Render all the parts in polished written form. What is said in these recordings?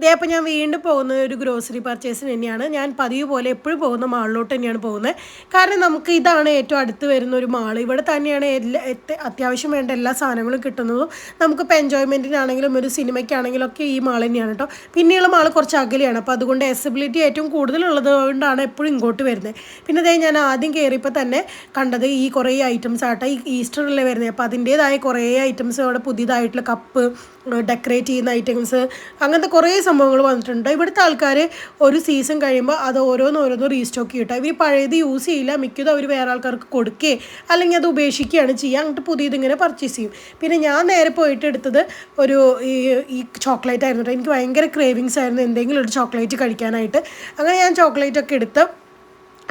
ദേ അപ്പോൾ ഞാൻ വീണ്ടും പോകുന്നത് ഒരു ഗ്രോസറി പർച്ചേസിന് തന്നെയാണ്. ഞാൻ പതിവ് പോലെ എപ്പോഴും പോകുന്ന മാളിലോട്ട് തന്നെയാണ് പോകുന്നത്. കാരണം നമുക്ക് ഇതാണ് ഏറ്റവും അടുത്ത് വരുന്ന ഒരു മാൾ. ഇവിടെ തന്നെയാണ് അത്യാവശ്യം വേണ്ട എല്ലാ സാധനങ്ങളും കിട്ടുന്നതും. നമുക്കിപ്പോൾ എൻജോയ്മെൻറ്റിനാണെങ്കിലും ഒരു സിനിമയ്ക്കാണെങ്കിലും ഒക്കെ ഈ മാൾ തന്നെയാണ് കേട്ടോ. പിന്നെയുള്ള മാൾ കുറച്ച് അകലെയാണ്. അപ്പോൾ അതുകൊണ്ട് എക്സസിബിലിറ്റി ഏറ്റവും കൂടുതലുള്ളത് കൊണ്ടാണ് എപ്പോഴും ഇങ്ങോട്ട് വരുന്നത്. പിന്നെ ദേ ഞാൻ ആദ്യം കയറിയപ്പോൾ തന്നെ കണ്ടത് ഈ കുറേ ഐറ്റംസ് ആട്ടെ. ഈ ഈസ്റ്ററിലല്ലേ വരുന്നത്. അപ്പോൾ അതിൻ്റേതായ കുറേ ഐറ്റംസ് അവിടെ പുതിയതായിട്ടുള്ള കപ്പ്, ഡെക്കറേറ്റ് ചെയ്യുന്ന ഐറ്റംസ്, അങ്ങനത്തെ കുറേ സംഭവങ്ങൾ വന്നിട്ടുണ്ട്. ഇവിടുത്തെ ആൾക്കാർ ഒരു സീസൺ കഴിയുമ്പോൾ അത് ഓരോന്നോരോന്ന് റീസ്റ്റോക്ക് ചെയ്യട്ടോ. ഇവർ പഴയത് യൂസ് ചെയ്യില്ല, മിക്കതും അവർ വേറെ ആൾക്കാർക്ക് കൊടുക്കുകയോ അല്ലെങ്കിൽ അത് ഉപേക്ഷിക്കുകയാണ് ചെയ്യുക. അങ്ങോട്ട് പുതിയതിങ്ങനെ പർച്ചേസ് ചെയ്യും. പിന്നെ ഞാൻ നേരെ പോയിട്ട് എടുത്തത് ഒരു ഈ ചോക്ലേറ്റ് ആയിരുന്നു കേട്ടോ. എനിക്ക് ഭയങ്കര ക്രേവിങ്സ് ആയിരുന്നു എന്തെങ്കിലും ഒരു ചോക്ലേറ്റ് കഴിക്കാനായിട്ട്. അങ്ങനെ ഞാൻ ചോക്ലേറ്റൊക്കെ എടുത്ത്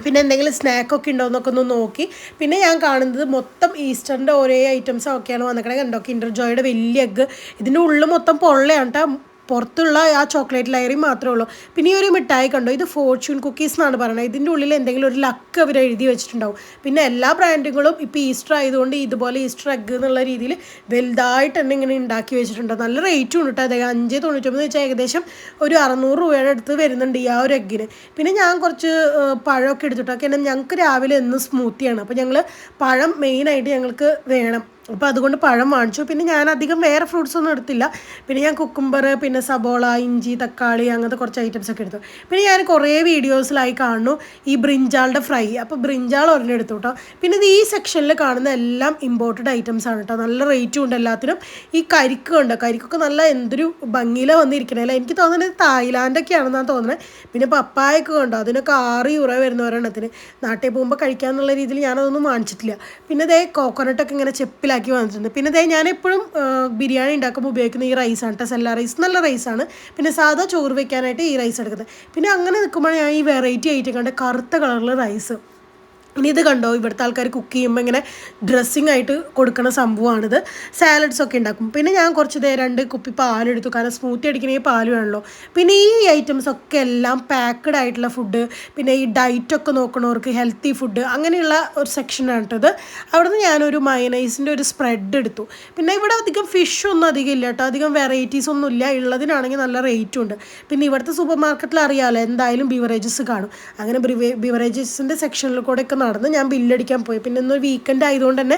പിന്നെ എന്തെങ്കിലും സ്നാക്കൊക്കെ ഉണ്ടോ എന്നൊക്കെ ഒന്ന് നോക്കി. പിന്നെ ഞാൻ കാണുന്നത് മൊത്തം ഈസ്റ്ററിൻ്റെ ഓരോ ഐറ്റംസ് ഒക്കെയാണ് വന്നിരിക്കണത്. കണ്ടോ, കിൻഡർ ജോയുടെ വലിയ എഗ്ഗ്. ഇതിൻ്റെ ഉള്ളിൽ മൊത്തം പൊള്ളയാണ് കേട്ടോ. പുറത്തുള്ള ആ ചോക്ലേറ്റ് ലെയറിങ് മാത്രമേ ഉള്ളൂ. പിന്നെ ഈ ഒരു മിഠായി കണ്ടോ, ഇത് ഫോർച്യൂൺ കുക്കീസ് എന്നാണ് പറയുന്നത്. ഇതിൻ്റെ ഉള്ളിൽ എന്തെങ്കിലും ഒരു ലക്ക് അവർ എഴുതി വെച്ചിട്ടുണ്ടാവും. പിന്നെ എല്ലാ ബ്രാൻഡുകളും ഇപ്പോൾ ഈസ്റ്റർ ആയതുകൊണ്ട് ഇതുപോലെ ഈസ്റ്റർ എഗ്ഗ് എന്നുള്ള രീതിയിൽ വലുതായിട്ട് തന്നെ ഇങ്ങനെ ഉണ്ടാക്കി വെച്ചിട്ടുണ്ട്. നല്ല റേറ്റും ഉണ്ട് കേട്ടോ. അതായത് 5.99 വെച്ചാൽ ഏകദേശം ഒരു 600 രൂപയുടെ അടുത്ത് വരുന്നുണ്ട് ഈ ആ ഒരു എഗ്ഗിന്. പിന്നെ ഞാൻ കുറച്ച് പഴമൊക്കെ എടുത്തിട്ടൊക്കെ ഞങ്ങൾക്ക് രാവിലെ എന്നും സ്മൂത്തിയാണ്. അപ്പോൾ ഞങ്ങൾ പഴം മെയിനായിട്ട് ഞങ്ങൾക്ക് വേണം. അപ്പോൾ അതുകൊണ്ട് പഴം വാങ്ങിച്ചു. പിന്നെ ഞാൻ അധികം വേറെ ഫ്രൂട്ട്സ് ഒന്നും എടുത്തില്ല. പിന്നെ ഞാൻ കുക്കുംബർ, പിന്നെ സബോള, ഇഞ്ചി, തക്കാളി, അങ്ങനത്തെ കുറച്ച് ഐറ്റംസ് ഒക്കെ എടുത്തു. പിന്നെ ഞാൻ കുറേ വീഡിയോസിലായി കാണുന്നു ഈ ബ്രിഞ്ചാളുടെ ഫ്രൈ. അപ്പോൾ ബ്രിഞ്ചാൾ ഒരെണ്ണം എടുത്തു കേട്ടോ. പിന്നെ ഇത് ഈ സെക്ഷനിൽ കാണുന്ന എല്ലാം ഇമ്പോർട്ടഡ് ഐറ്റംസ് ആണ് കേട്ടോ. നല്ല റേറ്റും ഉണ്ട് എല്ലാത്തിനും. ഈ കരിക്ക് ഉണ്ട്, കരിക്കൊക്കെ നല്ല എന്തൊരു ഭംഗിയിലാണ് വന്നിരിക്കണേ. എനിക്ക് തോന്നുന്നത് തായ്ലാൻഡൊക്കെയാണെന്നാണ് തോന്നുന്നത്. പിന്നെ പപ്പായൊക്കെ ഉണ്ടോ, അതിനൊക്കെ 6 യൂറോ വരുന്ന ഒരെണ്ണത്തിന്. നാട്ടിൽ പോകുമ്പോൾ കഴിക്കാമെന്നുള്ള രീതിയിൽ ഞാനതൊന്നും വാങ്ങിച്ചിട്ടില്ല. പിന്നെ ഇതേ കോക്കനട്ടൊക്കെ ഇങ്ങനെ ചെപ്പിലാക്കി വന്നിട്ടുണ്ട്. പിന്നെ ഇതേ ഞാനെപ്പോഴും ബിരിയാണി ഉണ്ടാക്കുമ്പോൾ ഉപയോഗിക്കുന്ന ഈ റൈസാണ് കേട്ടോ. സെല്ല റൈസ് നല്ല റൈസാണ്. പിന്നെ സാധാ ചോറ് വയ്ക്കാനായിട്ട് ഈ റൈസ് എടുക്കുന്നത്. പിന്നെ അങ്ങനെ നിൽക്കുമ്പോൾ ഞാൻ ഈ വെറൈറ്റി ആയിട്ട് കണ്ട് കറുത്ത കളറിൽ റൈസ്. ഇനി ഇത് കണ്ടോ, ഇവിടുത്തെ ആൾക്കാർ കുക്ക് ചെയ്യുമ്പോൾ ഇങ്ങനെ ഡ്രസ്സിങ് ആയിട്ട് കൊടുക്കുന്ന സംഭവമാണിത്. സാലഡ്സൊക്കെ ഉണ്ടാക്കും. പിന്നെ ഞാൻ കുറച്ച് 2 കുപ്പി പാലെടുത്തു. കാരണം സ്മൂത്തി അടിക്കണമെങ്കിൽ പാൽ വേണമല്ലോ. പിന്നെ ഈ ഐറ്റംസ് ഒക്കെ എല്ലാം പാക്ക്ഡ് ആയിട്ടുള്ള ഫുഡ്, പിന്നെ ഈ ഡയറ്റൊക്കെ നോക്കണവർക്ക് ഹെൽത്തി ഫുഡ്, അങ്ങനെയുള്ള ഒരു സെക്ഷനാണ് കേട്ടത്. അവിടുന്ന് ഞാനൊരു മയനൈസിൻ്റെ ഒരു സ്പ്രെഡ് എടുത്തു. പിന്നെ ഇവിടെ അധികം ഫിഷൊന്നും അധികം ഇല്ല കേട്ടോ. അധികം വെറൈറ്റീസ് ഒന്നും ഇല്ല. ഉള്ളതിനാണെങ്കിൽ നല്ല റേറ്റും ഉണ്ട്. പിന്നെ ഇവിടുത്തെ സൂപ്പർ മാർക്കറ്റിൽ അറിയാമല്ലോ എന്തായാലും ബിവറേജസ് കാണും. അങ്ങനെ ബിവറേജസിൻ്റെ സെക്ഷനിൽ കൂടെയൊക്കെ നടന്ന് ഞാൻ ബില്ലടിക്കാൻ പോയി. പിന്നെ ഇന്നൊരു വീക്കെൻഡ് ആയതുകൊണ്ട് തന്നെ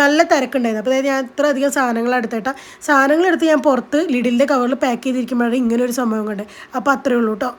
നല്ല തിരക്കുണ്ടായിരുന്നു. അപ്പോൾ ഞാൻ ഇത്ര അധികം സാധനങ്ങൾ എടുത്തേട്ടാ. സാധനങ്ങളെടുത്ത് ഞാൻ പുറത്ത് ലിഡിലിൻ്റെ കവറിൽ പാക്ക് ചെയ്തിരിക്കുമ്പോഴാണ് ഇങ്ങനെ ഒരു സംഭവം കണ്ടത്. അപ്പോൾ അത്രയേ ഉള്ളൂ കേട്ടോ.